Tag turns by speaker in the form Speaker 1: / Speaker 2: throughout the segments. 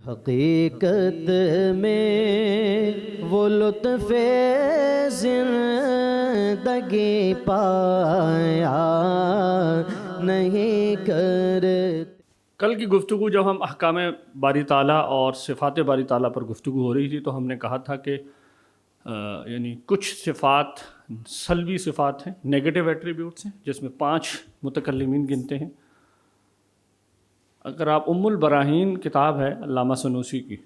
Speaker 1: حقیقت میں وہ لطف زندگی پایا نہیں کرتے۔
Speaker 2: کل کی گفتگو جب ہم احکام باری تعالیٰ اور صفات باری تعالیٰ پر گفتگو ہو رہی تھی تو ہم نے کہا تھا کہ یعنی کچھ صفات سلبی صفات ہیں، نیگیٹو ایٹریبیوٹس ہیں، جس میں 5 متکلمین گنتے ہیں۔ اگر آپ البراہین کتاب ہے علامہ سنوسی کی،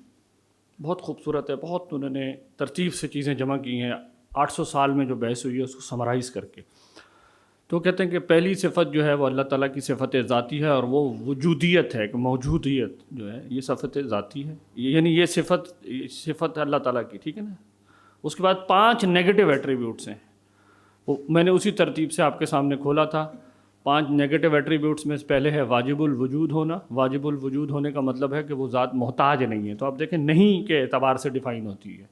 Speaker 2: بہت خوبصورت ہے، بہت انہوں نے ترتیب سے چیزیں جمع کی ہیں 800 سال میں جو بحث ہوئی ہے اس کو سمرائز کر کے۔ تو کہتے ہیں کہ پہلی صفت جو ہے وہ اللہ تعالیٰ کی صفت ذاتی ہے، اور وہ وجودیت ہے، کہ موجودیت جو ہے یہ صفت ذاتی ہے، یعنی یہ صفت اللہ تعالیٰ کی، ٹھیک ہے نا۔ اس کے بعد 5 نیگیٹو ایٹریبیوٹس ہیں، وہ میں نے اسی ترتیب سے آپ کے سامنے کھولا تھا۔ 5 نیگیٹو ایٹریبیوٹس میں پہلے ہے واجب الوجود ہونا۔ واجب الوجود ہونے کا مطلب ہے کہ وہ ذات محتاج نہیں ہے، تو آپ دیکھیں نہیں کے اعتبار سے ڈیفائن ہوتی ہے۔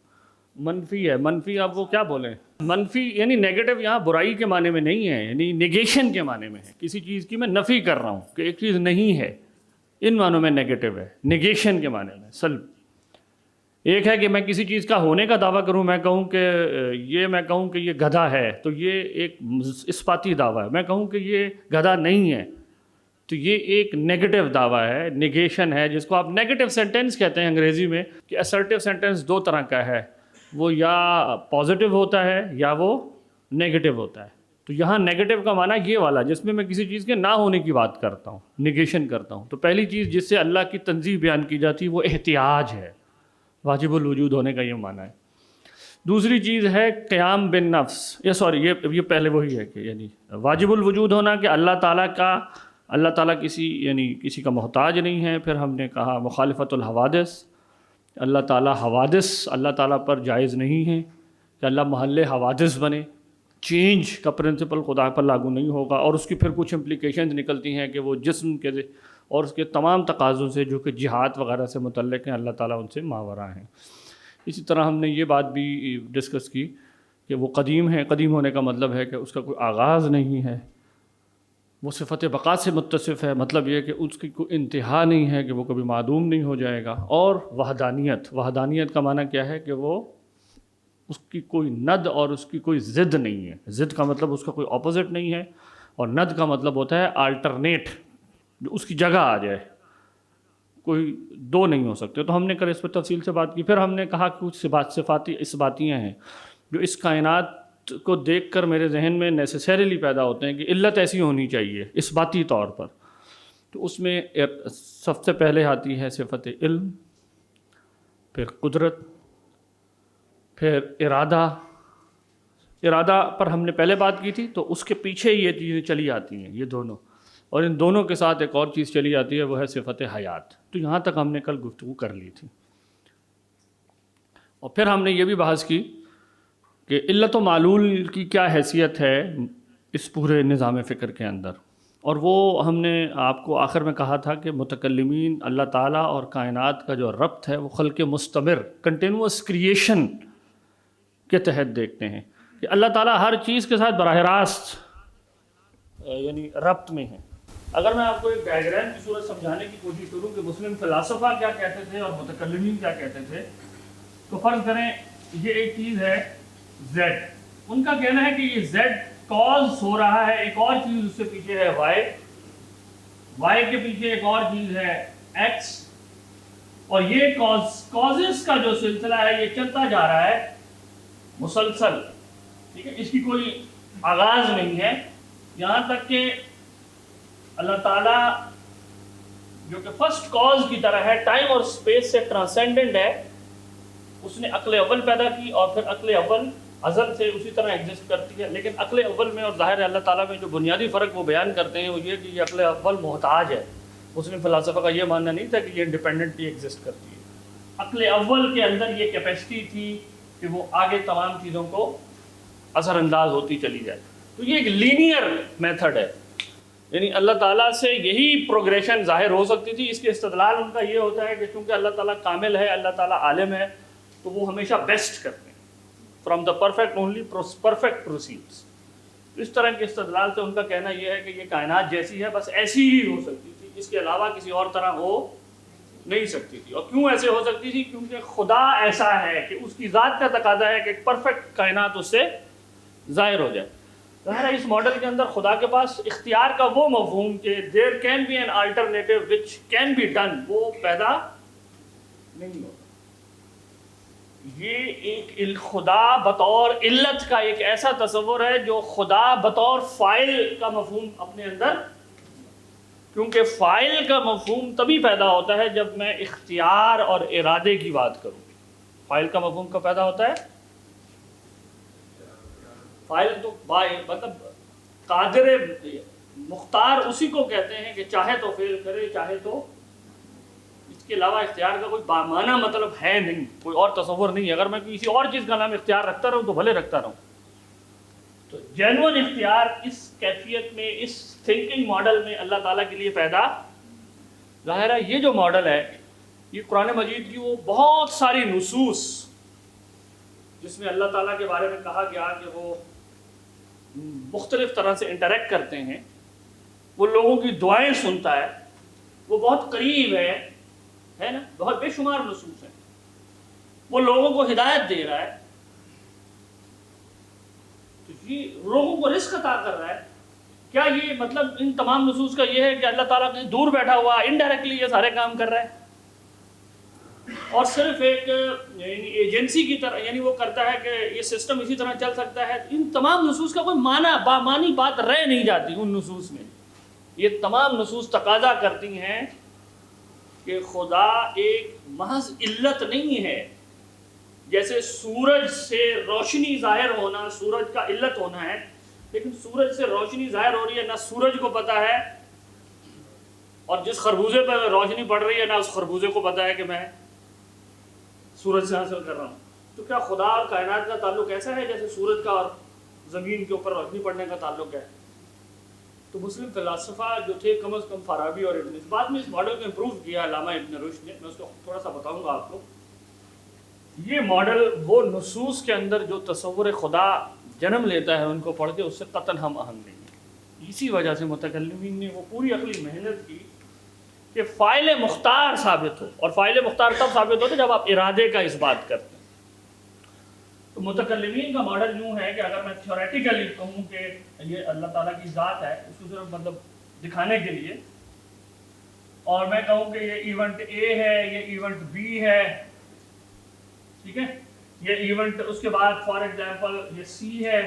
Speaker 2: منفی ہے، منفی آپ وہ کیا بولیں، منفی یعنی نیگیٹو یہاں برائی کے معنی میں نہیں ہے، یعنی نیگیشن کے معنی میں ہے، کسی چیز کی میں نفی کر رہا ہوں کہ ایک چیز نہیں ہے، ان معنوں میں نیگیٹو ہے، نیگیشن کے معنی میں سلب۔ ایک ہے کہ میں کسی چیز کا ہونے کا دعویٰ کروں، میں کہوں کہ یہ گدھا ہے تو یہ ایک اثباتی دعویٰ ہے، میں کہوں کہ یہ گدھا نہیں ہے تو یہ ایک نیگیٹو دعویٰ ہے، نیگیشن ہے، جس کو آپ نیگیٹو سینٹینس کہتے ہیں انگریزی میں۔ کہ اسرٹیو سینٹینس 2 طرح کا ہے، وہ یا پازیٹیو ہوتا ہے یا وہ نیگیٹو ہوتا ہے۔ تو یہاں نیگیٹو کا معنی یہ والا جس میں کسی چیز کے نہ ہونے کی بات کرتا ہوں، نیگیشن کرتا ہوں۔ تو پہلی چیز جس سے اللہ کی تنزیہ بیان کی جاتی ہے وہ احتیاج ہے، واجب الوجود ہونے کا یہ معنی ہے۔ دوسری چیز ہے قیام بالنفس، یہ پہلے وہی ہے کہ یعنی واجب الوجود ہونا کہ اللہ تعالیٰ کسی کا محتاج نہیں ہے۔ پھر ہم نے کہا مخالفت الحوادث، اللہ تعالیٰ حوادث اللہ تعالیٰ پر جائز نہیں ہے کہ اللہ محل حوادث بنے، چینج کا پرنسپل خدا پر لاگو نہیں ہوگا، اور اس کی پھر کچھ امپلیکیشنز نکلتی ہیں کہ وہ جسم کے اور اس کے تمام تقاضوں سے جو کہ جہاد وغیرہ سے متعلق ہیں اللہ تعالیٰ ان سے ماوراء ہیں۔ اسی طرح ہم نے یہ بات بھی ڈسکس کی کہ وہ قدیم ہے، قدیم ہونے کا مطلب ہے کہ اس کا کوئی آغاز نہیں ہے، وہ صفت بقا سے متصف ہے، مطلب یہ کہ اس کی کوئی انتہا نہیں ہے، کہ وہ کبھی معدوم نہیں ہو جائے گا۔ اور وحدانیت کا معنی کیا ہے کہ وہ اس کی کوئی ند اور اس کی کوئی ضد نہیں ہے۔ ضد کا مطلب اس کا کوئی اپوزٹ نہیں ہے، اور ند کا مطلب ہوتا ہے آلٹرنیٹ، جو اس کی جگہ آ جائے، کوئی 2 نہیں ہو سکتے۔ تو ہم نے کل اس پر تفصیل سے بات کی۔ پھر ہم نے کہا کچھ صفاتی اثباتیاں ہیں جو اس کائنات کو دیکھ کر میرے ذہن میں نیسیسریلی پیدا ہوتے ہیں کہ علت ایسی ہونی چاہیے اثباتی طور پر۔ تو اس میں سب سے پہلے آتی ہے صفت علم، پھر قدرت، پھر ارادہ پر ہم نے پہلے بات کی تھی، تو اس کے پیچھے یہ چیزیں چلی آتی ہیں، یہ دونوں، اور ان دونوں کے ساتھ ایک اور چیز چلی آتی ہے، وہ ہے صفت حیات۔ تو یہاں تک ہم نے کل گفتگو کر لی تھی، اور پھر ہم نے یہ بھی بحث کی کہ علت و معلول کی کیا حیثیت ہے اس پورے نظام فکر کے اندر۔ اور وہ ہم نے آپ کو آخر میں کہا تھا کہ متکلمین اللہ تعالیٰ اور کائنات کا جو ربط ہے وہ خلق مستمر، کنٹینوس کریشن کے تحت دیکھتے ہیں، کہ اللہ تعالیٰ ہر چیز کے ساتھ براہ راست یعنی ربط میں ہے۔ اگر میں آپ کو ایک ڈائیگرام کی صورت سمجھانے کی کوشش کروں کہ مسلم فلاسفہ کیا کہتے تھے اور متکلمین کیا کہتے تھے، تو فرض کریں یہ ایک چیز ہے زیڈ، ان کا کہنا ہے کہ یہ زیڈ کاز ہو رہا ہے، ایک اور چیز اس سے پیچھے ہے وائی کے پیچھے ایک اور چیز ہے ایکس، اور یہ کازز کا جو سلسلہ ہے یہ چلتا جا رہا ہے مسلسل، ٹھیک ہے، اس کی کوئی آغاز نہیں ہے، یہاں تک کہ اللہ تعالیٰ جو کہ فرسٹ کاز کی طرح ہے، ٹائم اور اسپیس سے ٹرانسینڈنٹ ہے، اس نے عقل اول پیدا کی، اور پھر عقل اول ازل سے اسی طرح ایگزسٹ کرتی ہے۔ لیکن عقل اول میں اور ظاہر اللہ تعالیٰ میں جو بنیادی فرق وہ بیان کرتے ہیں وہ یہ کہ یہ عقل اول محتاج ہے۔ مسلم فلاسفہ کا یہ ماننا نہیں تھا کہ یہ انڈیپینڈنٹلی ایگزسٹ کرتی ہے، عقل اول کے اندر یہ کیپیسٹی تھی کہ وہ آگے تمام چیزوں کو اثر انداز ہوتی چلی جائے۔ تو یہ ایک لینئر میتھڈ ہے، یعنی اللہ تعالیٰ سے یہی پروگریشن ظاہر ہو سکتی تھی۔ اس کے استدلال ان کا یہ ہوتا ہے کہ چونکہ اللہ تعالیٰ کامل ہے، اللہ تعالیٰ عالم ہے، تو وہ ہمیشہ بیسٹ کرتے ہیں، from the perfect only perfect proceeds. اس طرح کے استدلال سے ان کا کہنا یہ ہے کہ یہ کائنات جیسی ہے بس ایسی ہی ہو سکتی تھی، اس کے علاوہ کسی اور طرح ہو نہیں سکتی تھی. اور کیوں ایسے ہو سکتی تھی؟ کیونکہ خدا ایسا ہے کہ اس کی ذات کا تقاضا ہے کہ ایک پرفیکٹ کائنات اس سے ظاہر ہو جائے. ظاہر ہے اس ماڈل کے اندر خدا کے پاس اختیار کا وہ مفہوم کہ there can be an alternative which can be done, وہ پیدا نہیں ہوتا. یہ ایک خدا بطور علت کا ایک ایسا تصور ہے جو خدا بطور فاعل کا مفہوم اپنے اندر، کیونکہ فاعل کا مفہوم تبھی پیدا ہوتا ہے جب میں اختیار اور ارادے کی بات کروں. فاعل کا مفہوم کب پیدا ہوتا ہے؟ فاعل تو مطلب قادر مختار اسی کو کہتے ہیں کہ چاہے تو فعل کرے چاہے تو، اس کے علاوہ اختیار کا کوئی بامعنی مطلب ہے نہیں، کوئی اور تصور نہیں ہے. اگر میں کسی اور چیز کا نام اختیار رکھتا رہوں تو بھلے رکھتا رہوں. تو جینون اختیار اس کیفیت میں، اس تھنکنگ ماڈل میں اللہ تعالیٰ کے لیے پیدا. ظاہر ہے یہ جو ماڈل ہے یہ قرآن مجید کی وہ بہت ساری نصوص جس میں اللہ تعالیٰ کے بارے میں کہا گیا کہ وہ مختلف طرح سے انٹریکٹ کرتے ہیں، وہ لوگوں کی دعائیں سنتا ہے، وہ بہت قریب ہے نا، بہت بے شمار نصوص ہیں، وہ لوگوں کو ہدایت دے رہا ہے، تو یہ لوگوں کو رزق عطا کر رہا ہے. کیا یہ مطلب ان تمام نصوص کا یہ ہے کہ اللہ تعالیٰ کہیں دور بیٹھا ہوا انڈائریکٹلی یہ سارے کام کر رہا ہے اور صرف ایک ایجنسی کی طرح، یعنی وہ کرتا ہے کہ یہ سسٹم اسی طرح چل سکتا ہے؟ ان تمام نصوص کا کوئی بامانی بات رہ نہیں جاتی ان نصوص میں. یہ تمام نصوص تقاضا کرتی ہیں کہ خدا ایک محض علت نہیں ہے. جیسے سورج سے روشنی ظاہر ہونا سورج کا علت ہونا ہے، لیکن سورج سے روشنی ظاہر ہو رہی ہے، نہ سورج کو پتا ہے، اور جس خربوزے پہ روشنی پڑ رہی ہے نہ اس خربوزے کو پتا ہے کہ میں سورج سے حاصل کر رہا ہوں. تو کیا خدا اور کائنات کا تعلق ایسا ہے جیسے سورج کا اور زمین کے اوپر روشنی پڑنے کا تعلق ہے؟ تو مسلم فلاسفہ جو تھے، کم از کم فارابی اور ابن، بعد میں اس ماڈل کو امپروو کیا علامہ ابن رشد نے، میں اس کو تھوڑا سا بتاؤں گا آپ کو. یہ ماڈل وہ نصوص کے اندر جو تصور خدا جنم لیتا ہے ان کو پڑھ کے اس سے قطعاً ہم اہم نہیں ہیں. اسی وجہ سے متکلمین نے وہ پوری عقلی محنت کی کہ فاعل مختار ثابت ہو، اور فاعل مختار تب ثابت ہوتا ہے جب آپ ارادے کا اس بات کرتے ہیں. تو متکلمین کا ماڈل یوں ہے کہ اگر میں تھیوریٹیکلی کہوں کہ یہ اللہ تعالیٰ کی ذات ہے، اس کو صرف مطلب دکھانے کے لیے، اور میں کہوں کہ یہ ایونٹ اے ہے، یہ ایونٹ بی ہے، ٹھیک ہے، یہ ایونٹ اس کے بعد فار ایگزامپل یہ سی ہے،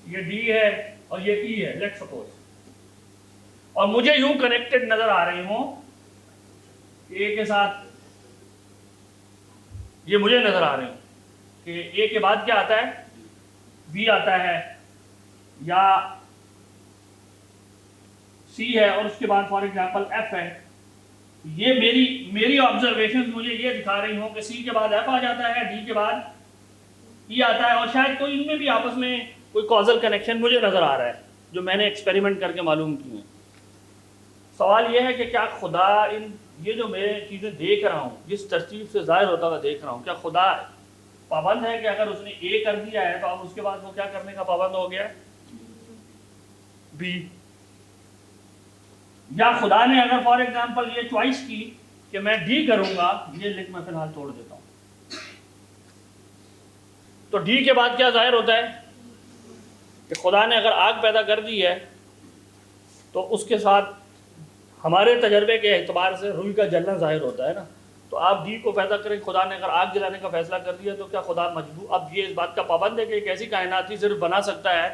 Speaker 2: یہ ڈی ہے اور یہ ای ہے، لیٹ سپوز، اور مجھے یوں کنیکٹڈ نظر آ رہی ہوں کہ اے کے ساتھ یہ مجھے نظر آ رہی ہوں کہ اے کے بعد کیا آتا ہے، بی آتا ہے، یا سی ہے اور اس کے بعد فار ایگزامپل ایف ہے. یہ میری آبزرویشن مجھے یہ دکھا رہی ہوں کہ سی کے بعد ایف آ جاتا ہے، ڈی کے بعد ای آتا ہے، اور شاید کوئی ان میں بھی آپس میں کوئی کازل کنیکشن مجھے نظر آ رہا ہے جو میں نے ایکسپیریمنٹ کر کے معلوم کی ہیں. سوال یہ ہے کہ کیا خدا یہ جو میں چیزیں دیکھ رہا ہوں، جس ترتیب سے ظاہر ہوتا ہوا دیکھ رہا ہوں، کیا خدا پابند ہے کہ اگر اس نے اے کر دیا ہے تو اب اس کے بعد وہ کیا کرنے کا پابند ہو گیا ہے، بی؟ یا خدا نے اگر فار ایگزامپل یہ چوائس کی کہ میں ڈی کروں گا، یہ لکھ میں فی الحال توڑ دیتا ہوں، تو ڈی کے بعد کیا ظاہر ہوتا ہے کہ خدا نے اگر آگ پیدا کر دی ہے تو اس کے ساتھ ہمارے تجربے کے اعتبار سے روئی کا جلنا ظاہر ہوتا ہے نا. تو آپ ڈی کو پیدا کریں، خدا نے اگر آگ جلانے کا فیصلہ کر دیا تو کیا خدا مجبور اب یہ اس بات کا پابند ہے کہ ایک ایسی کائنات ہی صرف بنا سکتا ہے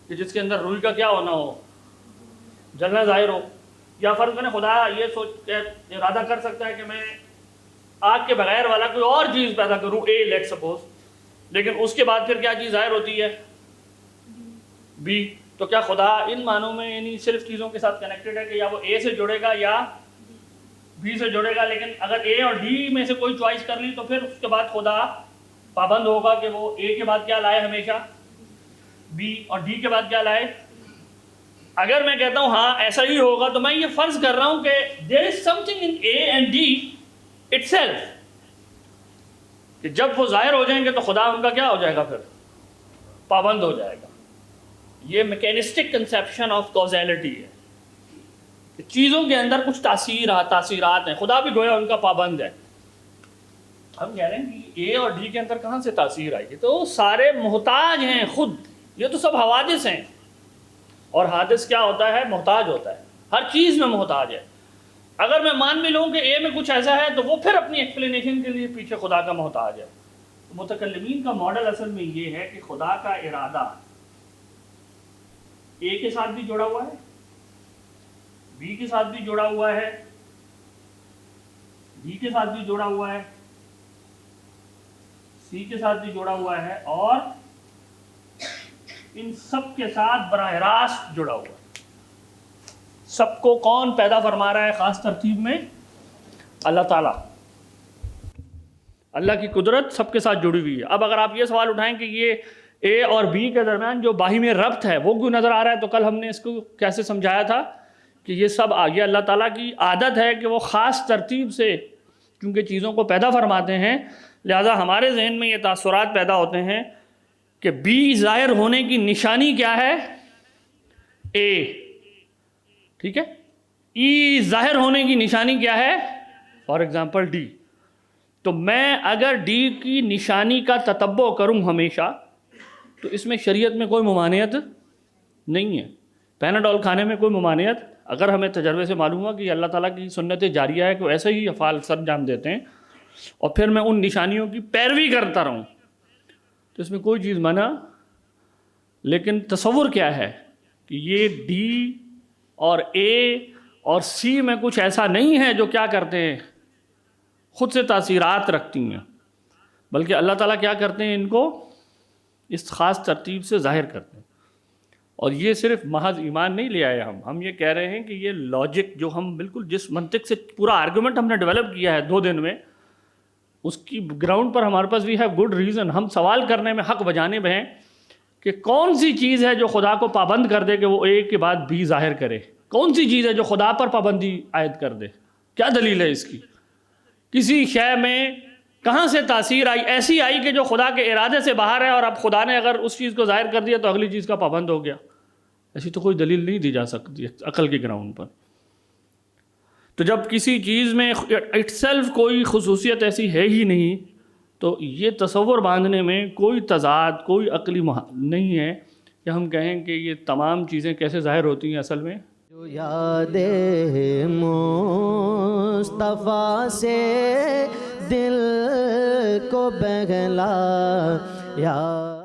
Speaker 2: کہ جس کے اندر روئی کا کیا ہونا ہو، جلنا ظاہر ہو؟ یا فرض کریں خدا یہ سوچ کے ارادہ کر سکتا ہے کہ میں آگ کے بغیر والا کوئی اور چیز پیدا کروں، اے لیٹ سپوز، لیکن اس کے بعد پھر کیا چیز ظاہر ہوتی ہے، بی. تو کیا خدا ان معنوں میں یعنی صرف چیزوں کے ساتھ کنیکٹڈ ہے کہ یا وہ اے سے جڑے گا یا بی سے جڑے گا، لیکن اگر اے اور ڈی میں سے کوئی چوائس کر لی تو پھر اس کے بعد خدا پابند ہوگا کہ وہ اے کے بعد کیا لائے ہمیشہ، بی، اور ڈی کے بعد کیا لائے؟ اگر میں کہتا ہوں ہاں ایسا ہی ہوگا تو میں یہ فرض کر رہا ہوں کہ there is something in A and D itself، کہ جب وہ ظاہر ہو جائیں گے تو خدا ان کا کیا ہو جائے گا، پھر پابند ہو جائے گا. یہ میکینسٹک کنسیپشن آف کوزیلٹی ہے چیزوں کے اندر کچھ تاثیرات ہیں، خدا بھی گویا ان کا پابند ہے. ہم کہہ رہے ہیں کہ اے اور ڈی کے اندر کہاں سے تاثیر آئی؟ تو سارے محتاج ہیں خود، یہ تو سب حوادث ہیں. اور حادث کیا ہوتا ہے؟ محتاج ہوتا ہے، ہر چیز میں محتاج ہے. اگر میں مان بھی لوں کہ اے میں کچھ ایسا ہے تو وہ پھر اپنی ایکسپلینیشن کے لیے پیچھے خدا کا محتاج ہے. متکلمین کا ماڈل اصل میں یہ ہے کہ خدا کا ارادہ اے کے ساتھ بھی جڑا ہوا ہے، بی کے ساتھ بھی جڑا ہوا ہے، ڈی کے ساتھ بھی جڑا ہوا ہے، سی کے ساتھ بھی جڑا ہوا ہے، اور ان سب کے ساتھ براہ راست جڑا ہوا ہے. سب کو کون پیدا فرما رہا ہے خاص ترتیب میں؟ اللہ تعالیٰ. اللہ کی قدرت سب کے ساتھ جڑی ہوئی ہے. اب اگر آپ یہ سوال اٹھائیں کہ یہ اے اور بی کے درمیان جو باہمی ربط ہے وہ کیوں نظر آ رہا ہے، تو کل ہم نے اس کو کیسے سمجھایا تھا کہ یہ سب یہ اللہ تعالیٰ کی عادت ہے کہ وہ خاص ترتیب سے کیونکہ چیزوں کو پیدا فرماتے ہیں، لہذا ہمارے ذہن میں یہ تاثرات پیدا ہوتے ہیں کہ بی ظاہر ہونے کی نشانی کیا ہے؟ اے. ٹھیک ہے، ای ظاہر ہونے کی نشانی کیا ہے؟ For example D. تو میں اگر ڈی کی نشانی کا تتبع کروں ہمیشہ تو اس میں شریعت میں کوئی ممانعت نہیں ہے. پیناڈول کھانے میں کوئی ممانعت، اگر ہمیں تجربے سے معلوم ہوا کہ اللہ تعالیٰ کی سنت جاریہ ہے کہ وہ ایسے ہی افعال سر انجام دیتے ہیں اور پھر میں ان نشانیوں کی پیروی کرتا رہوں تو اس میں کوئی چیز منع. لیکن تصور کیا ہے کہ یہ ڈی اور اے اور سی میں کچھ ایسا نہیں ہے جو کیا کرتے ہیں، خود سے تاثیرات رکھتی ہیں، بلکہ اللہ تعالیٰ کیا کرتے ہیں، ان کو اس خاص ترتیب سے ظاہر کرتے ہیں. اور یہ صرف محض ایمان نہیں لے آئے ہم یہ کہہ رہے ہیں کہ یہ لاجک جو ہم بالکل جس منطق سے پورا آرگومنٹ ہم نے ڈیولپ کیا ہے 2 دن میں، اس کی گراؤنڈ پر ہمارے پاس وی ہیو گڈ ریزن. ہم سوال کرنے میں حق بجانب ہیں کہ کون سی چیز ہے جو خدا کو پابند کر دے کہ وہ اے کے بعد بی ظاہر کرے؟ کون سی چیز ہے جو خدا پر پابندی عائد کر دے؟ کیا دلیل ہے اس کی؟ کسی شے میں کہاں سے تاثیر آئی؟ ایسی آئی کہ جو خدا کے ارادے سے باہر ہے، اور اب خدا نے اگر اس چیز کو ظاہر کر دیا تو اگلی چیز کا پابند ہو گیا. ایسی تو کوئی دلیل نہیں دی جا سکتی عقل کے گراؤنڈ پر. تو جب کسی چیز میں اٹ سیلف کوئی خصوصیت ایسی ہے ہی نہیں تو یہ تصور باندھنے میں کوئی تضاد، کوئی عقلی نہیں ہے کہ ہم کہیں کہ یہ تمام چیزیں کیسے ظاہر ہوتی ہیں. اصل میں
Speaker 1: جو یاد مصطفیٰ سے دل کو بہلا یا